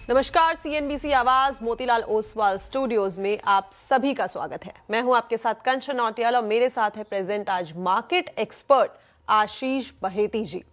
नमस्कार, सीएनबीसी आवाज मोतीलाल ओसवाल स्टूडियोज में आप सभी का स्वागत है। मैं हूं आपके साथ कंचन नौटियाल और मेरे साथ है प्रेजेंट आज मार्केट एक्सपर्ट आशीष बहेती जी।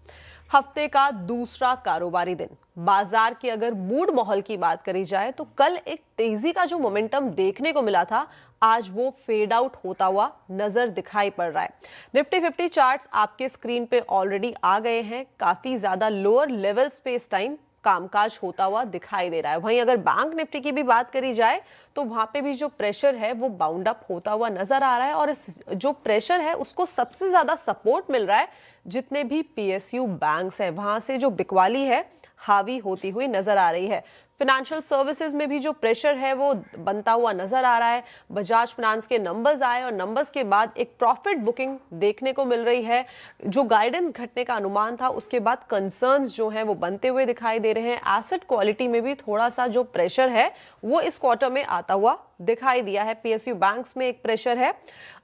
हफ्ते का दूसरा कारोबारी दिन, बाजार की अगर मूड माहौल की बात करी जाए तो कल एक तेजी का जो मोमेंटम देखने को मिला था, आज वो फेड आउट होता हुआ नजर दिखाई पड़ रहा है। निफ्टी 50 चार्ट्स आपके स्क्रीन पे ऑलरेडी आ गए हैं। काफी ज्यादा लोअर लेवल्स पे इस टाइम कामकाज होता हुआ दिखाई दे रहा है। वहीं अगर बैंक निफ्टी की भी बात करी जाए तो वहां पे भी जो प्रेशर है वो बाउंड अप होता हुआ नजर आ रहा है और इस जो प्रेशर है उसको सबसे ज्यादा सपोर्ट मिल रहा है जितने भी पीएसयू बैंक्स हैं, वहां से जो बिकवाली है हावी होती हुई नजर आ रही है। फाइनेंशियल सर्विसेज में भी जो प्रेशर है वो बनता हुआ नजर आ रहा है। बजाज फाइनेंस के नंबर्स आए और नंबर्स के बाद एक प्रॉफिट बुकिंग देखने को मिल रही है। जो गाइडेंस घटने का अनुमान था उसके बाद कंसर्न्स जो हैं वो बनते हुए दिखाई दे रहे हैं। एसेट क्वालिटी में भी थोड़ा सा जो प्रेशर है वो इस क्वार्टर में आता हुआ दिखाई दिया है। पीएसयू बैंक्स में एक प्रेशर है।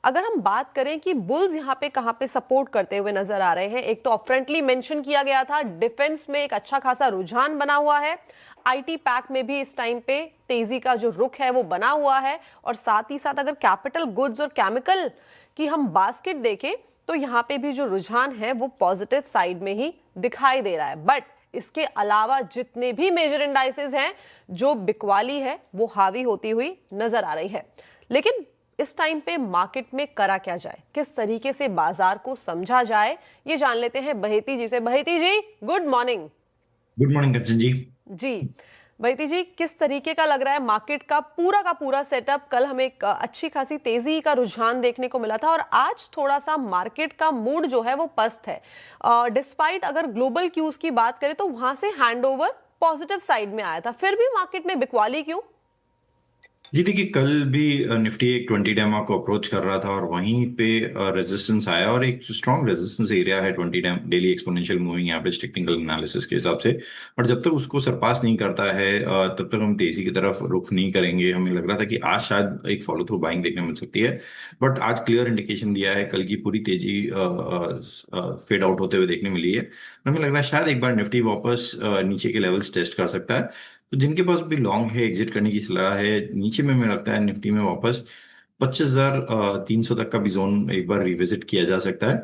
अगर हम बात करें कि बुल्स यहाँ पे कहाँ पे सपोर्ट करते हुए नजर आ रहे हैं, एक तो अपफ्रंटली मेंशन किया गया था, डिफेंस में एक अच्छा खासा रुझान बना हुआ है। आईटी पैक में भी इस टाइम पे तेजी का जो रुख है वो बना हुआ है और साथ ही साथ अगर कैपिटल गुड्स और केमिकल की हम बास्केट देखें तो यहाँ पे भी जो रुझान है वो पॉजिटिव साइड में ही दिखाई दे रहा है। बट इसके अलावा जितने भी मेजर इंडाइसेस हैं, जो बिकवाली है वो हावी होती हुई नजर आ रही है। लेकिन इस टाइम पे मार्केट में करा क्या जाए, किस तरीके से बाजार को समझा जाए, ये जान लेते हैं बहेती जी से। बहेती जी, गुड मॉर्निंग। गुड मॉर्निंग कंचन जी। जी बहेती जी, किस तरीके का लग रहा है मार्केट का पूरा सेटअप? कल हमें एक अच्छी खासी तेजी का रुझान देखने को मिला था और आज थोड़ा सा मार्केट का मूड जो है वो पस्त है। डिस्पाइट अगर ग्लोबल क्यूज की बात करें तो वहां से हैंडओवर पॉजिटिव साइड में आया था, फिर भी मार्केट में बिकवाली क्यों? जी देखिए, कल भी निफ्टी एक 20 डैमा को अप्रोच कर रहा था और वहीं पे रेजिस्टेंस आया और एक स्ट्रॉन्ग रेजिस्टेंस एरिया है 20 dam daily exponential moving average technical analysis के हिसाब से। और जब तक उसको सरपास नहीं करता है तब तक हम तेजी की तरफ रुख नहीं करेंगे। हमें लग रहा था कि आज शायद एक फॉलो थ्रू बाइंग देखने मिल सकती है, बट आज क्लियर इंडिकेशन दिया है, कल की पूरी तेजी फेड आउट होते हुए देखने मिली है। हमें लग रहा है शायद एक बार निफ्टी वापस नीचे के लेवल्स टेस्ट कर सकता है। तो जिनके पास भी लॉन्ग है, एग्जिट करने की सलाह है नीचे में, मुझे लगता है निफ्टी में वापस 25,300 तक का भी जोन एक बार रिविजिट किया जा सकता है।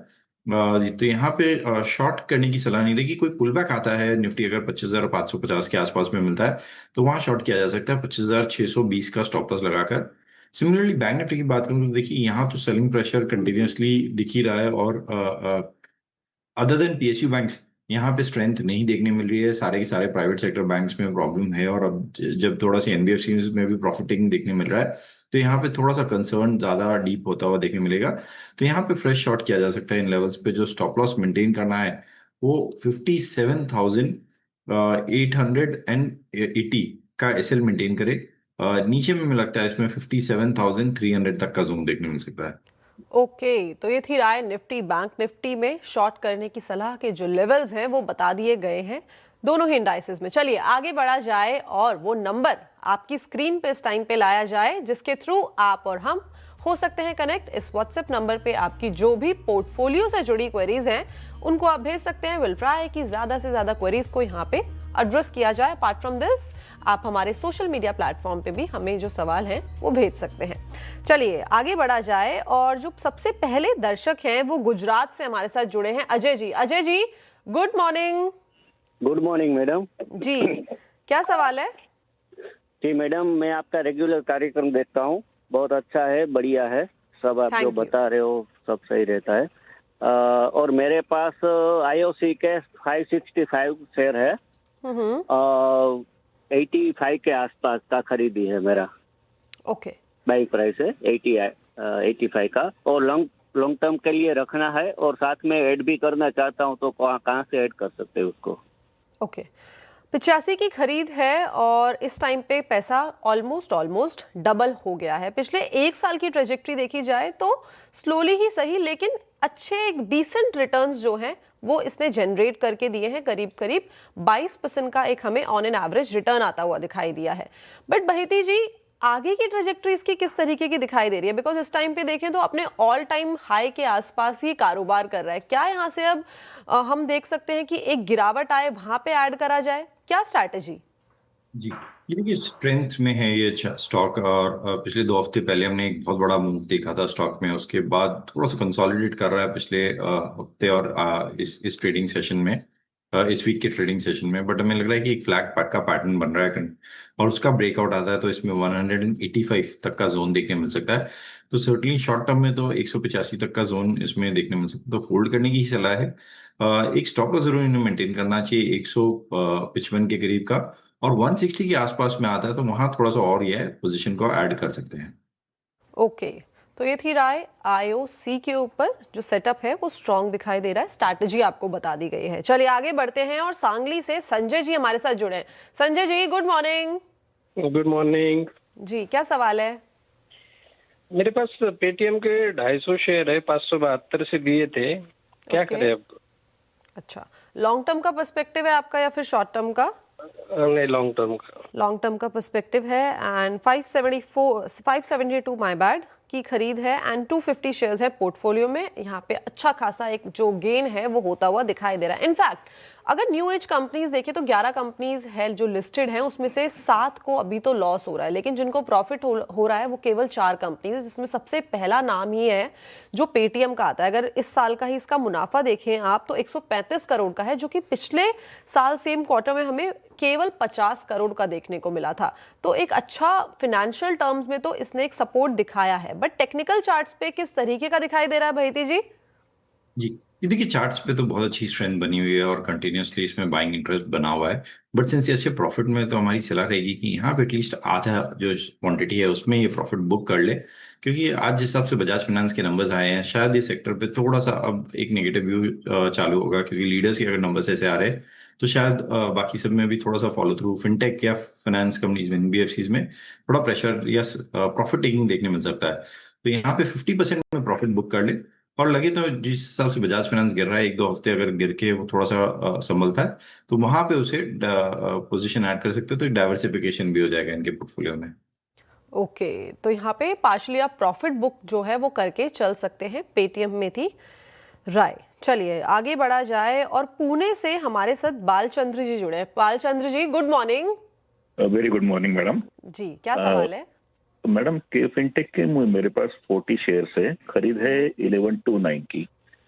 तो यहाँ पे शॉर्ट करने की सलाह नहीं रहेगी। कोई पुल बैक आता है, निफ्टी अगर 25,550 के आसपास में मिलता है तो वहां शॉर्ट किया जा सकता है 25,620 का स्टॉप लॉस लगाकर। सिमिलरली बैंक निफ्टी की बात करूँ तो देखिए, यहाँ तो सेलिंग प्रेशर कंटिन्यूअसली दिख ही रहा है और अदर देन पीएसयू बैंक्स यहाँ पे स्ट्रेंथ नहीं देखने मिल रही है। सारे के सारे प्राइवेट सेक्टर बैंक्स में प्रॉब्लम है और अब जब थोड़ा सा एनबीएफसी में भी प्रॉफिट टेकिंग देखने मिल रहा है तो यहाँ पे थोड़ा सा कंसर्न ज्यादा डीप होता हुआ देखने मिलेगा। तो यहाँ पे फ्रेश शॉट किया जा सकता है इन लेवल्स पे। जो स्टॉप लॉस मेंटेन करना है वो 57,880 का एसएल मेंटेन करे। नीचे में मुझे लगता है इसमें 57,300 तक का जोन देखने मिल सकता है। ओके, तो ये थी राय निफ्टी बैंक निफ्टी में शॉर्ट करने की सलाह के जो लेवल्स हैं वो बता दिए गए हैं दोनों ही इंडाइसेस में। चलिए आगे बढ़ा जाए और वो नंबर आपकी स्क्रीन पे इस टाइम पे लाया जाए जिसके थ्रू आप और हम हो सकते हैं कनेक्ट। इस व्हाट्सएप नंबर पे आपकी जो भी पोर्टफोलियो से जुड़ी क्वेरीज हैं उनको आप भेज सकते हैं। विल ट्राई कि ज्यादा से ज्यादा क्वेरीज को यहाँ पे एड्रेस किया जाए। अपार्ट फ्रॉम दिस, आप हमारे सोशल मीडिया प्लेटफॉर्म पे भी हमें जो सवाल हैं वो भेज सकते हैं। चलिए आगे बढ़ा जाए और जो सबसे पहले दर्शक हैं वो गुजरात से हमारे साथ जुड़े हैं, Ajay ji. Ajay ji, good morning. Good morning madam जी, क्या सवाल है? जी मैडम, मैं आपका रेगुलर कार्यक्रम देखता हूँ, बहुत अच्छा है, बढ़िया है, सब आप जो बता रहे हो सब सही रहता है। और मेरे पास आईओसी के 565 शेयर है, 85 के आसपास का खरीदी है मेरा। ओके, बाइंग प्राइस है 85 का और लॉन्ग टर्म के लिए रखना है और साथ में ऐड भी करना चाहता हूँ, तो कहाँ से ऐड कर सकते हैं उसको? ओके, 85 की खरीद है और इस टाइम पे पैसा ऑलमोस्ट डबल हो गया है। पिछले एक साल की ट्रेजेक्ट्री देखी जाए तो स्लोली ही सही लेकिन अच्छे एक डिसेंट रिटर्न्स जो हैं वो इसने जनरेट करके दिए हैं। करीब 22% का एक हमें ऑन एन एवरेज रिटर्न आता हुआ दिखाई दिया है। बट बहेती जी, आगे की ट्रेजेक्ट्री इसकी किस तरीके की दिखाई दे रही है? बिकॉज इस टाइम पे देखें तो अपने ऑल टाइम हाई के आसपास ही कारोबार कर रहा है। क्या यहाँ से अब हम देख सकते हैं कि एक गिरावट आए, वहां पे ऐड करा जाए? क्या स्ट्रैटेजी? जी, ये देखिए स्ट्रेंथ में है ये स्टॉक। और पिछले 2 हफ्ते पहले हमने एक बहुत बड़ा मूव देखा था स्टॉक में, उसके बाद थोड़ा सा कंसोलिडेट कर रहा है पिछले हफ्ते और इस ट्रेडिंग सेशन में, इस वीक के ट्रेडिंग सेशन में। बट हमें लग रहा है कि एक फ्लैग का पैटर्न बन रहा है और उसका ब्रेकआउट आता है तो इसमें 185 तक का जोन देखने मिल सकता है। तो सर्टनली शॉर्ट टर्म में तो 185 तक का जोन इसमें देखने मिल सकता है, तो होल्ड करने की ही सलाह है। एक स्टॉप लॉस जरूर इन्हें मेंटेन करना चाहिए 155 के करीब का, और 160 के आसपास में आता है तो वहां थोड़ा सा और ये पोजीशन को ऐड कर सकते हैं। ओके, तो ये थी राय आईओसी के ऊपर। जो सेटअप है वो स्ट्रांग दिखाई दे रहा है, स्ट्रैटेजी आपको बता दी गई है। चलिए आगे बढ़ते हैं और सांगली से संजय जी हमारे साथ जुड़े हैं। Sanjay ji good morning. Good morning जी क्या सवाल है? मेरे पास पेटीएम के 250 शेयर है, 572 से दिए थे, क्या Okay. करें अब? अच्छा, लॉन्ग टर्म का पर्सपेक्टिव है आपका या फिर शॉर्ट टर्म का? नहीं, लॉन्ग टर्म का। लॉन्ग टर्म का पर्सपेक्टिव है एंड 572 माय बैड की खरीद है एंड 250 शेयर्स है पोर्टफोलियो में। यहाँ पे अच्छा खासा एक जो गेन है वो होता हुआ दिखाई दे रहा है। इनफैक्ट अगर न्यू एज कंपनीज देखें तो 11 कंपनीज है जो लिस्टेड हैं, उसमें से 7 को अभी तो लॉस हो रहा है, लेकिन जिनको प्रॉफिट हो रहा है वो केवल 4 कंपनीज है, जिसमें सबसे पहला नाम ही है जो पेटीएम का आता है। अगर इस साल का ही इसका मुनाफा देखें आप तो 135 करोड़ का है, जो कि पिछले साल सेम क्वार्टर में हमें केवल 50 करोड़ का देखने को मिला था। तो एक अच्छा फिनेंशियल टर्म्स में तो इसने एक सपोर्ट दिखाया है, बट टेक्निकल चार्ट्स पे किस तरीके का दिखाई दे रहा है भैती जी? जी, ये देखिए चार्ट्स पे तो बहुत अच्छी स्ट्रेंथ बनी हुई है और कंटिन्यूअसली इसमें बाइंग इंटरेस्ट बना हुआ है। बट सिंस ये अच्छे प्रॉफिट में, तो हमारी सलाह रहेगी कि यहाँ पे एटलीस्ट आधा जो क्वांटिटी है उसमें ये प्रॉफिट बुक कर ले, क्योंकि आज जिस हिसाब से बजाज फाइनेंस के नंबर्स आए हैं शायद ये सेक्टर पे थोड़ा सा अब एक नेगेटिव व्यू चालू होगा, क्योंकि लीडर्स के अगर नंबर्स ऐसे आ रहे हैं तो शायद बाकी सब में भी थोड़ा सा फॉलो थ्रू फिनटेक या फाइनेंस कंपनीज में, एनबीएफसीज में थोड़ा प्रेशर या प्रॉफिट टेकिंग देखने मिल सकता है। तो यहाँ पे 50% में प्रॉफिट बुक कर ले, और लगे तो जिस हिसाब से बजाज फाइनेंस गिर रहा है, 1-2 हफ्ते अगर गिर के वो थोड़ा सा संभलता है तो वहां पे उसे पोजीशन ऐड कर सकते हो, तो एक डाइवर्सिफिकेशन भी हो जाएगा इनके पोर्टफोलियो में। ओके, तो यहाँ पे पार्शली आप प्रॉफिट बुक जो है वो करके चल सकते हैं। पेटीएम में थी राय। चलिए आगे बढ़ा जाए और पुणे से हमारे साथ बालचंद्र जी जुड़े हैं। Balchandra ji good morning. Very good morning madam. जी क्या सवाल है? मैडम के फिनटेक के मेरे पास 40 शेयर्स है, खरीद है 1129 की।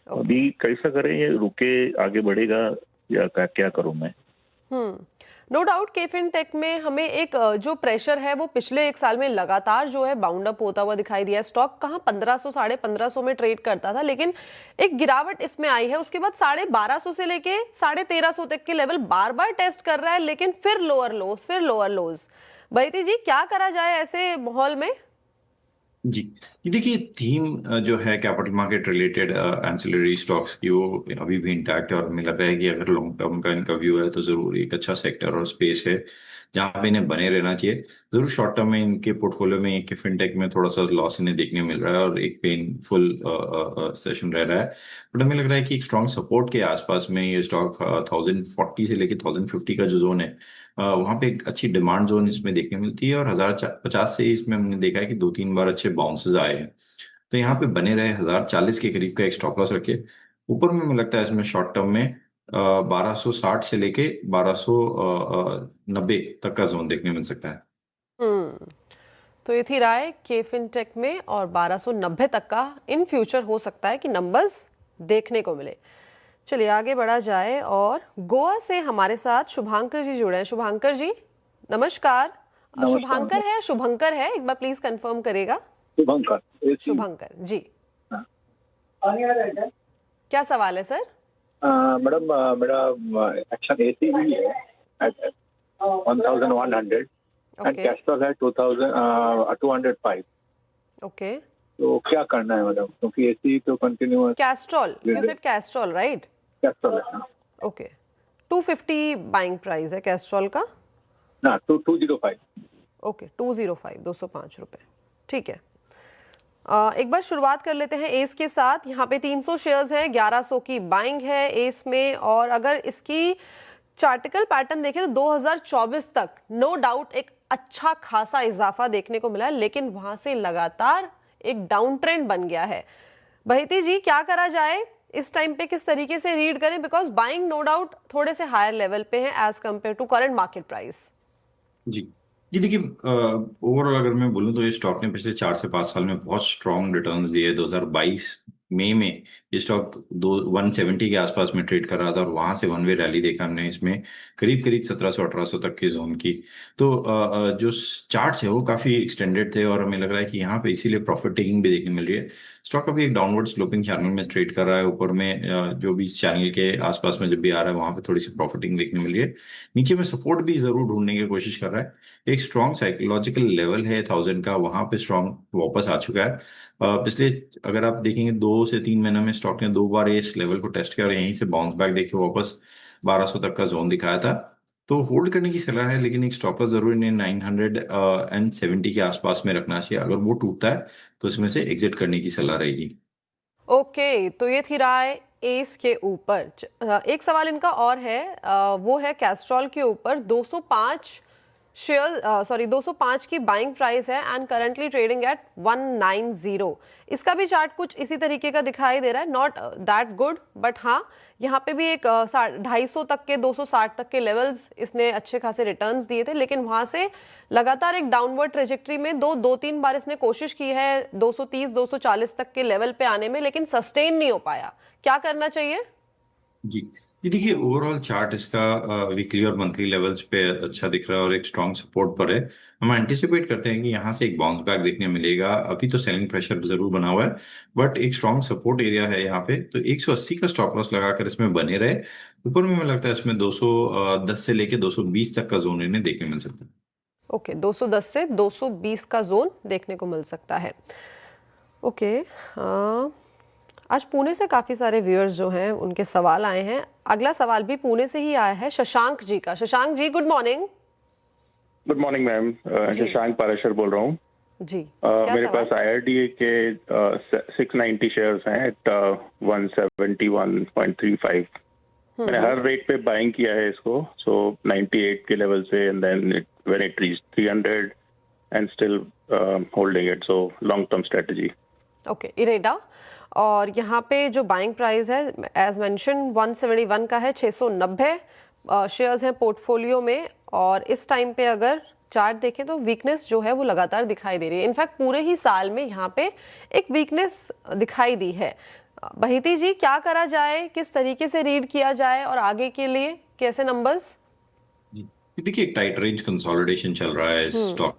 अभी कैसा करें, ये रुके आगे बढ़ेगा या क्या करूं मैं? नो डाउट के फिनटेक में हमें एक जो प्रेशर है वो पिछले एक साल में लगातार जो है बाउंड अप होता हुआ दिखाई दिया है। स्टॉक कहाँ 1500 1550 में ट्रेड करता था, लेकिन एक गिरावट इसमें आई है। उसके बाद 1250 से लेके 1350 तक के लेवल बार बार टेस्ट कर रहा है, लेकिन फिर लोअर लोज। भैती जी क्या करा जाए ऐसे माहौल में? जी, ये देखिए थीम जो है capital market related ancillary stocks की, वो अभी भी इंटैक्ट है और हमें लग रहा है कि अगर लॉन्ग टर्म का इनका व्यू है तो जरूर एक अच्छा सेक्टर और स्पेस है जहाँ पे इन्हें बने रहना चाहिए। जरूर शॉर्ट टर्म में इनके पोर्टफोलियो में एक फिनटेक में थोड़ा सा लॉस इन्हें देखने मिल रहा है और एक पेनफुल सेशन रह रहा है। बट हमें लग रहा है कि एक स्ट्रॉन्ग सपोर्ट के आसपास में ये स्टॉक 1040 से लेके 1050 का जो जोन है वहाँ पे एक अच्छी डिमांड जोन इसमें देखने मिलती है, और 1050 से इसमें हमने देखा है कि 2-3 बार अच्छे बाउंसेस आए हैं। तो यहाँ पे बने रहे 1040 के करीब का एक स्टॉप लॉस रखे। ऊपर में मुझे लगता है इसमें शॉर्ट टर्म में 1260 से लेके 1290 तक का जोन देखने मिल सकता है। तो ये थी राय के फिनटेक में, और 1290 तक का इन फ्यूचर हो सकता है कि नंबर्स देखने को मिले। चलिए आगे बढ़ा जाए और गोवा से हमारे साथ शुभांकर जी जुड़े हैं। शुभांकर जी नमस्कार। शुभांकर है शुभंकर है, एक बार प्लीज कंफर्म करेगा। शुभंकर जी क्या सवाल है सर? मैडम मेरा एक्शन एसी भी है at 1100 एंड कैस्ट्रॉल है 205। ओके, तो क्या करना है मैडम, क्योंकि एसी तो continuous. Castrol, you said Castrol right? Castrol है ओके, 250 बाइंग प्राइस है कैस्ट्रॉल का ना, 205। ओके 205, 205 रुपए, ठीक है। एक बार शुरुआत कर लेते हैं एस के साथ। यहाँ पे 300 शेयर्स हैं, 1100 की बाइंग है एस में, और अगर इसकी चार्टिकल पैटर्न देखें तो 2024 तक नो डाउट एक अच्छा खासा इजाफा देखने को मिला है, लेकिन वहां से लगातार एक डाउन ट्रेंड बन गया है। भैती जी क्या करा जाए इस टाइम पे, किस तरीके से रीड करें? बिकॉज बाइंग नो डाउट थोड़े से हायर लेवल पे है as compared to current market price. जी जी देखिए, ओवरऑल अगर मैं बोलूं तो ये स्टॉक ने पिछले 4 से 5 साल में बहुत स्ट्रॉन्ग रिटर्न्स दिए। 2022 मई में ये स्टॉक 170 के आसपास में ट्रेड कर रहा था और वहां से वन वे रैली देखा हमने इसमें, करीब करीब 1700-1800 तक की जोन की। तो जो चार्ट्स है वो काफी एक्सटेंडेड थे और हमें लग रहा है कि यहाँ पे इसीलिए प्रॉफिट टेकिंग भी देखने मिल रही है। स्टॉक अभी एक डाउनवर्ड स्लोपिंग चैनल में ट्रेड कर रहा है। ऊपर में जो भी इस चैनल के आसपास में जब भी आ रहा है वहां पे थोड़ी सी प्रॉफिटिंग देखने मिल रही है। नीचे में सपोर्ट भी जरूर ढूंढने की कोशिश कर रहा है। एक स्ट्रॉन्ग साइकोलॉजिकल लेवल है 1000 का, वहां पे स्ट्रॉन्ग वापस आ चुका है। पिछले अगर आप देखेंगे 2 से 3 महीने में स्टॉक ने 2 बार इस लेवल को टेस्ट किया और यहीं से बाउंस बैक देके वापस 1200 तक का जोन दिखाया था। तो होल्ड करने की सलाह है, लेकिन एक स्टॉपर जरूर इन्हें 970 के आसपास में रखना चाहिए। अगर वो टूटता है तो इसमें से एग्जिट करने की सलाह रहेगी। ओके, तो ये थी राय एस के ऊपर। एक सवाल इनका और है, वो है कैस्ट्रॉल के ऊपर। 205 शेयर 205 की बाइंग प्राइस है एंड करंटली ट्रेडिंग एट 190। इसका भी चार्ट कुछ इसी तरीके का दिखाई दे रहा है, नॉट दैट गुड, बट हाँ यहाँ पे भी एक 250 तक के 260 तक के लेवल्स इसने अच्छे खासे रिटर्न्स दिए थे, लेकिन वहां से लगातार एक डाउनवर्ड ट्रेजेक्ट्री में दो तीन बार इसने कोशिश की है 230 240 तक के लेवल पे आने में, लेकिन सस्टेन नहीं हो पाया। क्या करना चाहिए? जी जी देखिए, ओवरऑल चार्ट इसका वीकली और मंथली लेवल्स पे अच्छा दिख रहा है और एक स्ट्रॉन्ग सपोर्ट पर है। हम एंटिसिपेट करते हैं कि यहाँ से एक बाउंस बैक देखने मिलेगा। अभी तो सेलिंग प्रेशर जरूर बना हुआ है, बट एक स्ट्रॉन्ग सपोर्ट एरिया है यहाँ पे। तो 180 का स्टॉप लॉस लगाकर इसमें बने रहे। ऊपर में हमें लगता है इसमें 210 से लेके 220 तक का जोन इन्हें देखने मिल सकता है। ओके, 210 से 220 का जोन देखने को मिल सकता है। ओके, आज पुणे से काफ़ी सारे व्यूअर्स जो हैं उनके सवाल आए हैं। अगला सवाल भी पुणे से ही आया है, शशांक जी का। Shashank ji, good morning. Good morning ma'am, Shashank Parashar बोल रहा हूँ। जी, क्या मेरे सवाल? पास IRDA के 690 शेयर्स हैं एट 171.35। मैंने हर रेट पे बाइंग किया है इसको, सो 98 के लेवल से, and then when it reach 300 and still holding it, so long term strategy. Okay, IREDA. और यहाँ पे जो बाइंग प्राइस है एज मेंशन 171 का है। 690 शेयर्स हैं पोर्टफोलियो में, और इस टाइम पे अगर चार्ट देखें तो वीकनेस जो है वो लगातार दिखाई दे रही है। इनफैक्ट पूरे ही साल में यहाँ पे एक वीकनेस दिखाई दी है। बहिती जी, क्या करा जाए, किस तरीके से रीड किया जाए और आगे के लिए कैसे नंबर्स? देखिए, एक टाइट रेंज कंसोलिडेशन चल रहा है इस स्टॉक।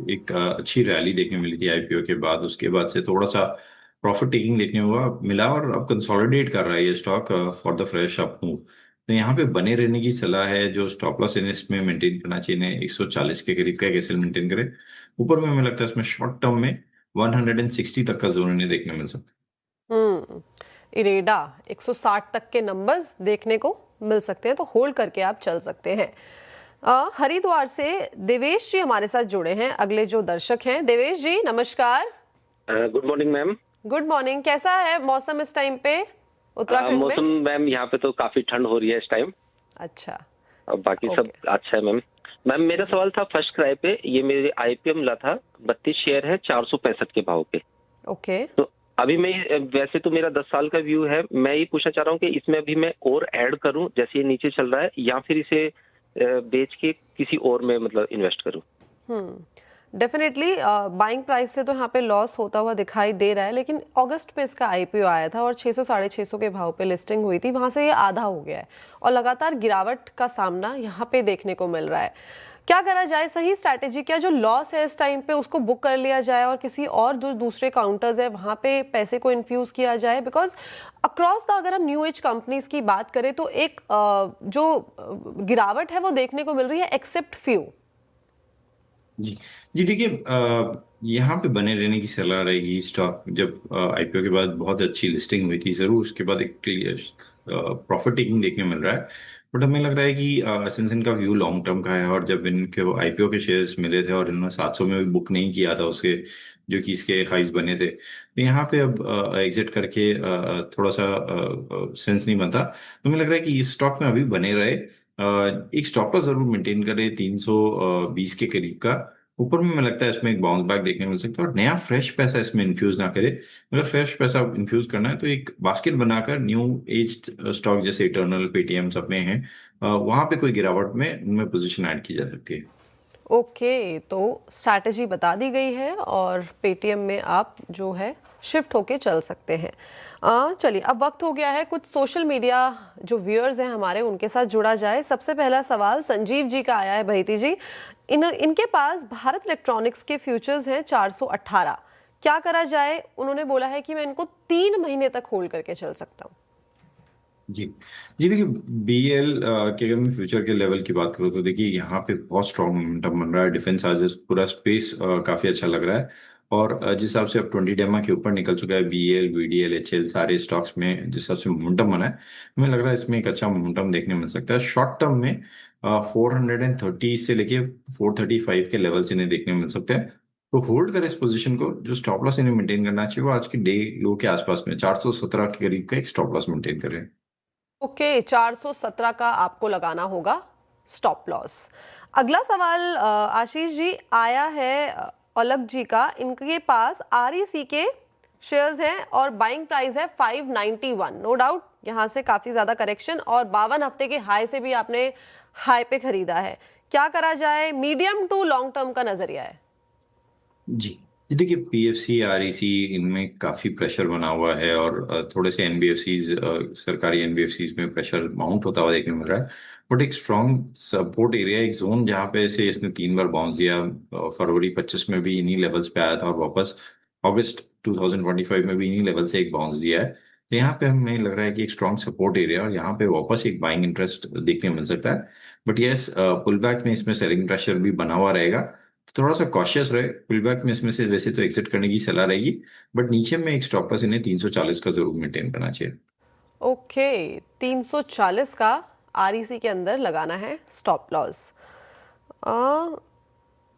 एक अच्छी रैली देखने मिली थी आईपीओ के बाद, उसके बाद से थोड़ा सा प्रॉफिट टेकिंग देखने हुआ मिला और अब कंसोलिडेट कर रहा है ये stock for the fresh up move. तो यहाँ पे बने रहने की सलाह है। जो स्टॉप लॉस इसमें मेंटेन करना चाहिए, 140 के करीब का एक एसएल मेंटेन करे। ऊपर में हमें लगता है इसमें शॉर्ट टर्म में 160 तक का जोन इन्हें देखने मिल सकता है। इरेडा 160 तक के नंबर्स देखने को मिल सकते हैं, तो होल्ड करके आप चल सकते हैं। हरिद्वार से देवेश जी हमारे साथ जुड़े हैं, अगले जो दर्शक हैं। देवेश जी, नमस्कार। Good morning ma'am. Good morning. कैसा है मौसम इस टाइम पे उत्तराखंड मौसम में? मैम यहाँ पे तो काफी ठंड हो रही है इस टाइम, अच्छा, और बाकी सब अच्छा है मैम। मैम मेरा सवाल था फर्स्ट क्राई पे, ये मेरे IPO मिला था, 32 शेयर है 465 के भाव पे। ओके। तो अभी मैं, वैसे तो मेरा 10 साल का व्यू है, मैं ये पूछना चाह रहा हूँ कि इसमें अभी मैं और ऐड करूँ जैसे ये नीचे चल रहा है, या फिर इसे बेच के किसी और में मतलब इन्वेस्ट करूँ? डेफिनेटली बाइंग प्राइस से तो यहाँ पे लॉस होता हुआ दिखाई दे रहा है, लेकिन अगस्त पे इसका IPO आया था और 600 650 के भाव पे लिस्टिंग हुई थी, वहां से ये आधा हो गया है और लगातार गिरावट का सामना यहाँ पे देखने को मिल रहा है। क्या करा जाए, सही स्ट्रैटेजी क्या? जो लॉस है इस टाइम पे उसको बुक कर लिया जाए और किसी और जो दूसरे काउंटर्स है वहां पे पैसे को इन्फ्यूज किया जाए? बिकॉज अक्रॉस द अगर हम न्यू एज कंपनीज की बात करें तो एक जो गिरावट है वो देखने को मिल रही है, एक्सेप्ट फ्यू। जी जी देखिए, यहाँ पे बने रहने की सलाह रहेगी। स्टॉक जब आईपीओ के बाद बहुत अच्छी लिस्टिंग हुई थी, जरूर उसके बाद एक क्लियर प्रॉफिट टेकिंग देखने मिल रहा है। बट हमें लग रहा है कि एसेंशन का व्यू लॉन्ग टर्म का है, और जब इनके आईपीओ के शेयर्स मिले थे और इन्होंने 700 में भी बुक नहीं किया था उसके, जो कि इसके हाइज बने थे, तो यहाँ पे अब एग्जिट करके थोड़ा सा सेंस नहीं बनता। तो हमें लग रहा है कि इस स्टॉक में अभी बने रहे। एक स्टॉप लॉस जरूर मेंटेन करे 320 के करीब का। ऊपर में मुझे लगता है इसमें एक बाउंस बैक देखने को मिल सकता है, और नया फ्रेश पैसा इसमें इन्फ्यूज ना करे। अगर फ्रेश पैसा इन्फ्यूज करना है तो एक बास्केट बनाकर न्यू एज स्टॉक जैसे इटर्नल, पेटीएम सब में है, वहां पे कोई गिरावट में उनमें पोजीशन ऐड की जा सकती है। ओके, तो स्ट्रैटेजी बता दी गई है और पेटीएम में आप जो है शिफ्ट होके चल सकते हैं। चलिए, अब वक्त हो गया है कुछ सोशल मीडिया जो व्यूअर्स हैं हमारे उनके साथ जुड़ा जाए। सबसे पहला सवाल संजीव जी का आया है। बहेती जी, इनके पास भारत इलेक्ट्रॉनिक्स के फ्यूचर्स हैं 418, क्या करा जाए? उन्होंने बोला है कि मैं इनको 3 महीने तक होल्ड करके चल सकता हूँ। जी जी, देखिए बीएल के अगर मैं फ्यूचर के लेवल की बात करूँ तो देखिए यहाँ पे बहुत स्ट्रॉन्ग मोमेंटम बन रहा है। डिफेंस आज पूरा स्पेस काफी अच्छा लग रहा है और जिस हिसाब से अब 20 डेमा के ऊपर निकल चुका है बीएल वीडीएल एचएल सारे स्टॉक्स में, जिस हिसाब से मोमेंटम बना है हमें लग रहा है इसमें एक अच्छा मोमेंटम देखने मिल सकता है। शॉर्ट टर्म में 430 से लेके 435 के लेवल्स इन्हें देखने मिल सकते हैं। तो होल्ड करें इस पोजीशन को। जो स्टॉप लॉस इन्हें मेंटेन करना चाहिए वो आज के डे लो के आसपास में 417 के करीब का एक स्टॉप लॉस मेंटेन करें। ओके, 417 का आपको लगाना होगा स्टॉप लॉस। अगला सवाल आशीष जी आया है अलग जी का। इनके पास आरईसी के शेयर्स हैं और बाइंग प्राइस है 591। नो डाउट यहाँ से काफ़ी ज़्यादा करेक्शन और 52 हफ्ते के हाई से भी आपने हाई पे खरीदा है। क्या करा जाए? मीडियम टू लॉन्ग टर्म का नज़रिया है। जी देखिए पीएफसी आरईसी इनमें काफी प्रेशर बना हुआ है और थोड़े से एनबीएफसीज सरकारी एनबीएफसीज में प्रेशर माउंट होता हुआ देखने मिल रहा है। बट एक स्ट्रॉन्ग सपोर्ट एरिया, एक जोन जहाँ पे से इसने 3 बार बाउंस दिया। फरवरी 25 में भी इन्हीं लेवल्स पे आया था और वापस अगस्त 2025 में भी इन्हीं लेवल से एक बाउंस दिया है। तो यहाँ पे हमें लग रहा है कि एक स्ट्रॉन्ग सपोर्ट एरिया और यहाँ पे वापस एक बाइंग इंटरेस्ट देखने मिल सकता है। बट यस, पुल बैक में इसमें सेलिंग प्रेशर भी बना हुआ रहेगा। थोड़ा सा कॉशियस रहे। पुलबैक में इसमें से वैसे तो एग्जिट करने की सलाह रहेगी, बट नीचे में एक स्टॉप लॉस इन्हें 340 का जरूर मेंटेन करना चाहिए। ओके, 340 का आरईसी के अंदर लगाना है स्टॉप लॉस।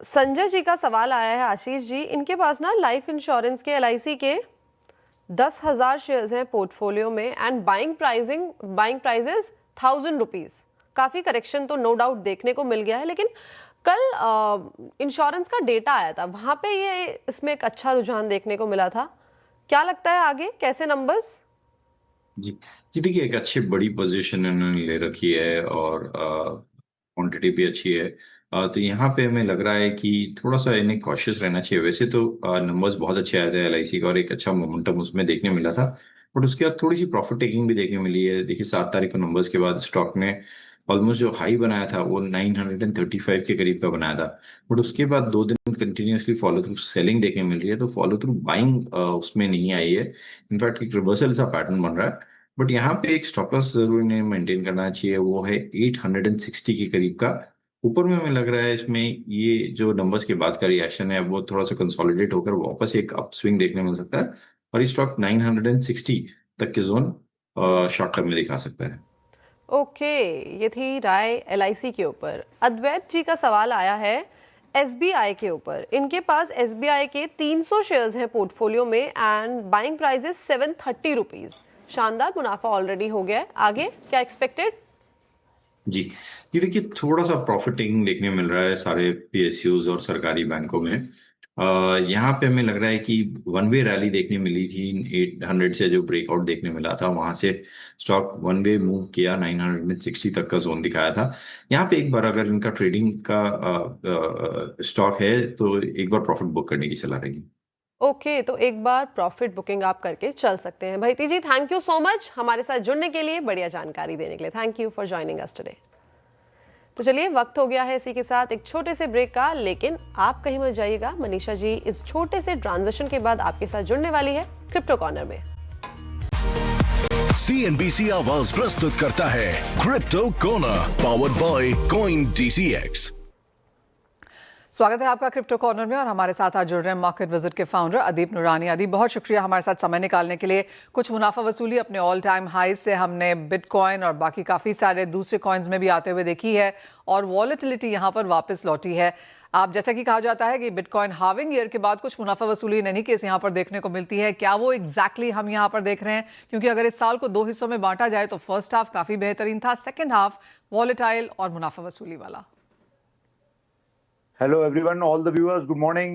संजय जी का सवाल आया है आशीष जी, इनके पास ना लाइफ इंश्योरेंस के एलआईसी के 10,000 शेयर्स हैं पोर्टफोलियो में एंड बाइंग प्राइजेस 1,000 रुपीज़। काफ़ी करेक्शन तो नो डाउट देखने को मिल गया है, लेकिन कल इंश्योरेंस का डेटा आया था, वहाँ पे ये इसमें एक अच्छा रुझान देखने को मिला था। क्या लगता है आगे कैसे नंबर्स? जी जी, देखिए एक अच्छी बड़ी पोजीशन इन्होंने ले रखी है और क्वांटिटी भी अच्छी है। तो यहाँ पे हमें लग रहा है कि थोड़ा सा इन्हें कॉशियस रहना चाहिए। वैसे तो नंबर्स बहुत अच्छे आए थे एलआईसी का और एक अच्छा मोमेंटम उसमें देखने मिला था, बट उसके बाद थोड़ी सी प्रॉफिट टेकिंग भी देखने मिली है। देखिए 7 तारीख को नंबर्स के बाद स्टॉक ने ऑलमोस्ट जो हाई बनाया था वो 935 के करीब का बनाया था, बट उसके बाद 2 दिन कंटिन्यूसली फॉलो थ्रू सेलिंग देखने मिल रही है। तो फॉलो थ्रू बाइंग उसमें नहीं आई है। इनफैक्ट एक रिवर्सल सा पैटर्न बन रहा है। बट यहाँ पे एक स्टॉप लॉस जरूर इन्हें मेंटेन करना चाहिए, वो है 860 के करीब का। ऊपर में हमें लग रहा है इसमें ये जो नंबर्स के बाद का रिएक्शन है वो थोड़ा सा कंसोलिडेट होकर वापस एक अपस्विंग देखने मिल सकता है और ये स्टॉक 960 तक के जोन शॉर्ट टर्म में दिखा सकता है। ओके, ये थी राय एलआईसी के ऊपर। अद्वैत जी का सवाल आया है एसबीआई के ऊपर। इनके पास एसबीआई के 300 शेयर्स हैं पोर्टफोलियो में एंड बाइंग प्राइस है 730 रुपीज़। शानदार मुनाफा ऑलरेडी हो गया है, आगे क्या एक्सपेक्टेड? जी जी, देखिए थोड़ा सा प्रॉफिट टेकिंग देखने मिल रहा है सारे पीएसयूज और सरकारी बैंकों में। यहाँ पे हमें लग रहा है कि वन वे रैली देखने मिली थी 800 से, जो ब्रेकआउट देखने मिला था वहां से स्टॉक वन वे मूव किया 960 तक का जोन दिखाया था। यहाँ पे एक बार अगर इनका ट्रेडिंग का स्टॉक है तो एक बार प्रॉफिट बुक करने की सलाह रहेगी। ओके, तो एक बार प्रॉफिट बुकिंग आप करके चल सकते हैं। भैती जी, थैंक यू सो मच हमारे साथ जुड़ने के लिए, बढ़िया जानकारी देने के लिए। Thank you for joining us today. तो चलिए, वक्त हो गया है इसी के साथ एक छोटे से ब्रेक का, लेकिन आप कहीं मत जाइएगा। मनीषा जी इस छोटे से ट्रांजिशन के बाद आपके साथ जुड़ने वाली है क्रिप्टो कॉर्नर में। CNBC आवाज प्रस्तुत करता है crypto corner, powered by CoinDCX। स्वागत है आपका क्रिप्टो कॉर्नर में और हमारे साथ आज जुड़ रहे हैं मार्केट विजिट के फाउंडर अदीप नूरानी। अदीप, बहुत शुक्रिया हमारे साथ समय निकालने के लिए। कुछ मुनाफा वसूली अपने ऑल टाइम हाई से हमने बिटकॉइन और बाकी काफ़ी सारे दूसरे कॉइन्स में भी आते हुए देखी है और वॉलेटिलिटी यहाँ पर वापस लौटी है। आप जैसा कि कहा जाता है कि बिटकॉइन हाविंग ईयर के बाद कुछ मुनाफा वसूली इन एनी केस यहाँ पर देखने को मिलती है। क्या वो एग्जैक्टली हम यहाँ पर देख रहे हैं? क्योंकि अगर इस साल को 2 हिस्सों में बांटा जाए तो फर्स्ट हाफ काफ़ी बेहतरीन था, सेकेंड हाफ वॉलेटाइल और मुनाफा वसूली वाला। Hello everyone, all the viewers, good morning.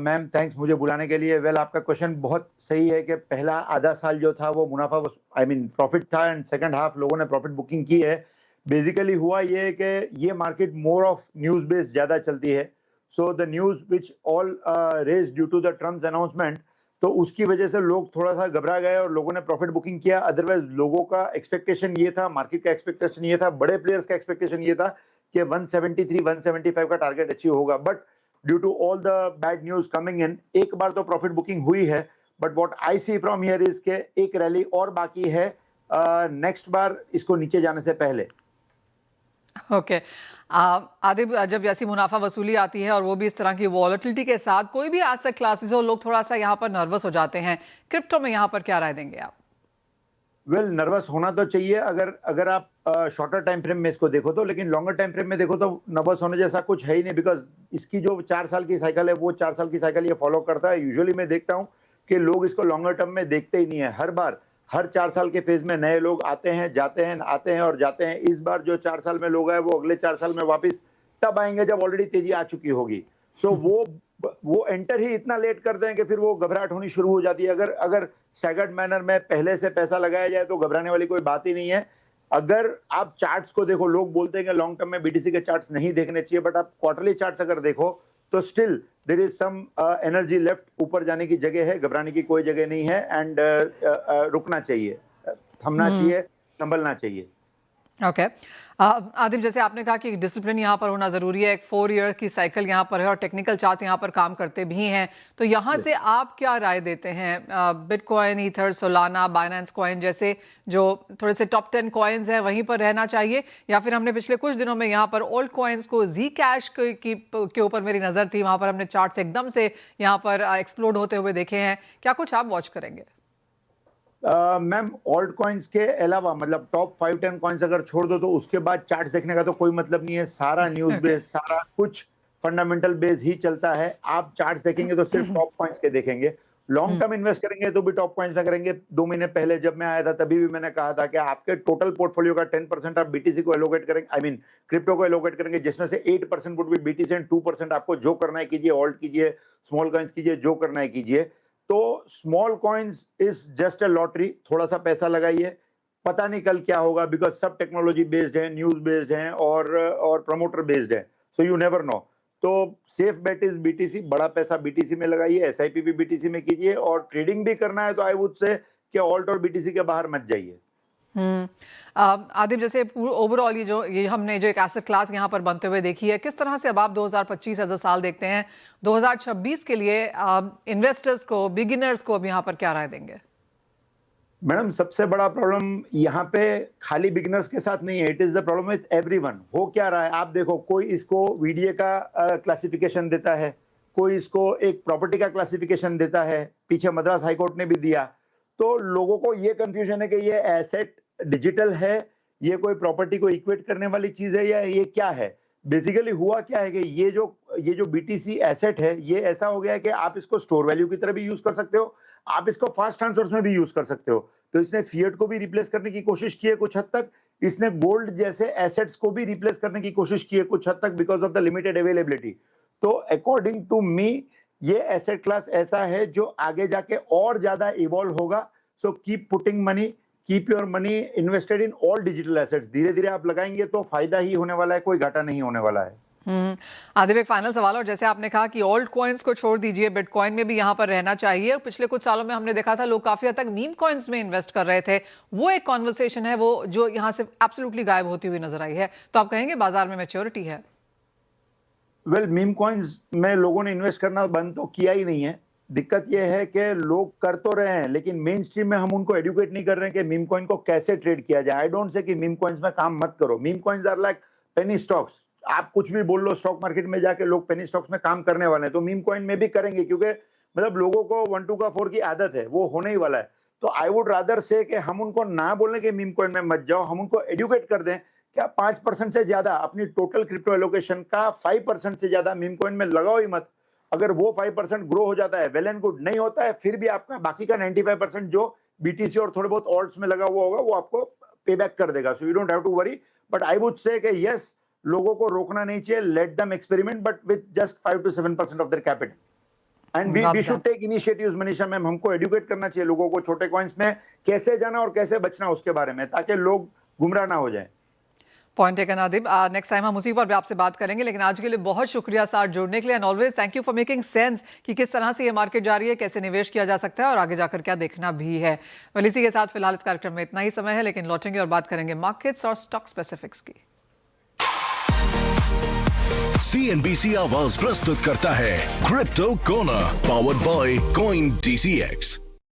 Ma'am, thanks मुझे बुलाने के लिए। वेल, आपका क्वेश्चन बहुत सही है कि पहला आधा साल जो था वो मुनाफा प्रॉफिट था एंड सेकंड हाफ लोगों ने प्रॉफिट बुकिंग की है। बेसिकली हुआ ये कि ये market more of news based ज्यादा चलती है, so the news which all raise due to the Trump's announcement, तो उसकी वजह से लोग थोड़ा सा घबरा गए और लोगों ने प्रॉफिट बुकिंग किया। अदरवाइज लोगों का एक्सपेक्टेशन ये था, मार्केट का एक्सपेक्टेशन ये था, बड़े प्लेयर्स का एक्सपेक्टेशन ये था कि 173 175 का टारगेट अचीव होगा, but due to all the bad news coming in, एक बार तो प्रॉफिट बुकिंग हुई है, but what I see from here is के एक रैली और बाकी है नेक्स्ट बार इसको नीचे जाने से पहले। ओके आदिब, जब ऐसी मुनाफा वसूली आती है और वो भी इस तरह की वॉलेटिलिटी के साथ, कोई भी आज तक क्लासेस हो, लोग थोड़ा सा यहाँ पर नर्वस हो जाते हैं। क्रिप्टो में यहाँ पर क्या राय देंगे आप? वेल नर्वस होना तो चाहिए अगर आप शॉर्टर टाइम फ्रेम में इसको देखो तो, लेकिन लॉन्गर टाइम फ्रेम में देखो तो नर्वस होने जैसा कुछ है ही नहीं, बिकॉज इसकी जो 4 साल की साइकिल है वो 4 साल की साइकिल ये फॉलो करता है। यूजुअली मैं देखता हूँ कि लोग इसको लॉन्गर टर्म में देखते ही नहीं है। हर 4 साल के फेज में नए लोग आते हैं, जाते हैं, आते हैं और जाते हैं। इस बार जो 4 साल में लोग आए वो अगले 4 साल में वापस तब आएंगे जब ऑलरेडी तेजी आ चुकी होगी। सो वो एंटर ही इतना लेट करते हैं कि फिर वो घबराहट होनी शुरू हो जाती है। अगर स्टैगर्ड मैनर में पहले से पैसा लगाया जाए तो घबराने वाली कोई बात ही नहीं है। अगर आप चार्ट्स को देखो, लोग बोलते हैं कि लॉन्ग टर्म में बीटीसी के चार्ट्स नहीं देखने चाहिए, बट आप क्वार्टरली चार्ट्स अगर देखो तो still there is some energy left, ऊपर जाने की जगह है, घबराने की कोई जगह नहीं है। एंड रुकना चाहिए, थमना चाहिए, संभलना चाहिए। ओके आदिब, जैसे आपने कहा कि डिसिप्लिन यहाँ पर होना ज़रूरी है, एक 4 ईयर की साइकिल यहाँ पर है और टेक्निकल चार्ट यहाँ पर काम करते भी हैं, तो यहाँ से आप क्या राय देते हैं? Bitcoin, ether, Solana, Binance coin जैसे जो थोड़े से टॉप 10 कॉइन्स हैं वहीं पर रहना चाहिए, या फिर हमने पिछले कुछ दिनों में यहाँ पर ओल्ड कॉइन्स को, जी कैश के ऊपर मेरी नज़र थी, वहाँ पर हमने चार्ट्स एकदम से यहाँ पर एक्सप्लोड होते हुए देखे हैं, क्या कुछ आप वॉच करेंगे? मैम ऑल्ट कॉइन्स के अलावा मतलब टॉप 5-10 कॉइन्स अगर छोड़ दो तो उसके बाद चार्ट्स देखने का तो कोई मतलब नहीं है। सारा न्यूज बेस, सारा कुछ फंडामेंटल बेस ही चलता है। आप चार्ट्स देखेंगे तो सिर्फ टॉप कॉइन्स के देखेंगे। लॉन्ग टर्म इन्वेस्ट करेंगे तो भी टॉप कॉइन्स में करेंगे। 2 महीने पहले जब मैं आया था तभी भी मैंने कहा था कि आपके टोटल पोर्टफोलियो का 10% आप बीटीसी को एलोकेट करेंगे, आई मीन क्रिप्टो को एलोकेट करेंगे, जिसमें से 8% वुड बी बीटीसी एंड 2% आपको जो करना है कीजिए, ऑल्ट कीजिए, स्मॉल कॉइन्स कीजिए, जो करना है कीजिए। तो small coins is just a lottery, थोड़ा सा पैसा लगाइए, पता नहीं कल क्या होगा, बिकॉज सब टेक्नोलॉजी बेस्ड है, न्यूज बेस्ड है और प्रमोटर बेस्ड है, सो यू नेवर नो। तो सेफ बेट इज बीटीसी, बड़ा पैसा बीटीसी में लगाइए, एसआईपी भी बीटीसी में कीजिए, और ट्रेडिंग भी करना है तो आई वुड से कि ऑल्ट और बीटीसी के बाहर मत जाइए। आदिब, जैसे ओवरऑल ये हमने जो एक एसेट क्लास यहाँ पर बनते हुए देखी है, किस तरह से अब आप 2025 एज अ साल देखते हैं? 2026 के लिए इन्वेस्टर्स को, बिगिनर्स को अब यहाँ पर क्या राय देंगे? मैडम सबसे बड़ा प्रॉब्लम यहाँ पे खाली बिगिनर्स के साथ नहीं है, it is the problem with everyone. हो क्या रहा है आप देखो, कोई इसको वीडीए का क्लासिफिकेशन देता है, कोई इसको एक प्रॉपर्टी का क्लासिफिकेशन देता है, पीछे मद्रास हाईकोर्ट ने भी दिया। तो लोगों को ये कंफ्यूजन है कि ये एसेट डिजिटल है, ये कोई प्रॉपर्टी को इक्वेट करने वाली चीज है, या ये क्या है। बेसिकली हुआ क्या है कि ये जो बीटीसी एसेट है ये ऐसा हो गया है कि आप इसको स्टोर वैल्यू की तरह भी यूज कर सकते हो, आप इसको फास्ट ट्रांसफर्स में भी यूज कर सकते हो। तो इसने फिएट को भी रिप्लेस करने की कोशिश की है कुछ हद तक, इसने गोल्ड जैसे एसेट्स को भी रिप्लेस करने की कोशिश की है कुछ हद तक, because of the limited availability. तो अकॉर्डिंग टू मी ये एसेट क्लास ऐसा है जो आगे जाके और ज्यादा इवॉल्व होगा। So keep putting money, keep your money invested in all digital assets. धीरे धीरे आप लगाएंगे तो फायदा ही होने वाला है, कोई घाटा नहीं होने वाला है। आदिब, एक फाइनल सवाल, और जैसे आपने कहा कि ओल्ड कॉइन्स को छोड़ दीजिए, बिटकॉइन में भी यहाँ पर रहना चाहिए। पिछले कुछ सालों में हमने देखा था लोग काफी हद तक मीम कॉइन्स में इन्वेस्ट कर रहे थे, वो एक कॉन्वर्सेशन है वो जो यहाँ से एब्सोल्युटली गायब होती हुई नजर आई है। तो आप कहेंगे बाजार में मैच्योरिटी है? वेल मीम कॉइन्स में लोगों ने इन्वेस्ट करना बंद तो किया ही नहीं है। दिक्कत यह है कि लोग कर तो रहे हैं लेकिन मेन स्ट्रीम में हम उनको एडुकेट नहीं कर रहे हैं कि मीम कॉइन को कैसे ट्रेड किया जाए। आई डोंट से कि मीम कॉइन्स में काम मत करो, meme coins are like penny stocks. आप कुछ भी बोल लो, स्टॉक मार्केट में जाके लोग पेनी स्टॉक्स में काम करने वाले हैं, तो मीम कॉइन में भी करेंगे, क्योंकि मतलब लोगों को 1 2 का 4 की आदत है, वो होने ही वाला है। तो आई वुड रादर से कि हम उनको ना बोलने के मीम कॉइन में मत जाओ, हम उनको एडुकेट कर दें क्या 5% से ज्यादा अपनी टोटल क्रिप्टो एलोकेशन का 5% से ज्यादा मीम कॉइन में लगाओ ही मत। अगर वो 5% ग्रो हो जाता है वेल एंड गुड, नहीं होता है फिर भी आपका बाकी का 95% जो बीटीसी और थोड़े बहुत ऑल्ट्स में लगा हुआ होगा वो आपको पे बैक कर देगा। So you don't have to worry, but I would say कि यस, लोगों को रोकना नहीं चाहिए, let them experiment but with just 5 to 7% of their capital. And we should take initiatives. Manisha ma'am, हमको एडुकेट करना चाहिए लोगों को छोटे कॉइन्स में कैसे जाना और कैसे बचना उसके बारे में, ताकि लोग गुमराह ना हो जाए। Point taken Adib. Next time हम उसी पर भी आपसे बात करेंगे, लेकिन आज के लिए बहुत शुक्रिया साथ जुड़ने के लिए, and always thank you for making sense कि किस तरह से ये मार्केट जा रही है, कैसे निवेश किया जा सकता है और आगे जाकर क्या देखना भी है। वेल, इसी के साथ फिलहाल इस कार्यक्रम में इतना ही समय है, लेकिन लौटेंगे और बात करेंगे मार्केट्स और स्टॉक स्पेसिफिक्स की। CNBC आवाज प्रस्तुत करता है crypto corner, powered by CoinDCX।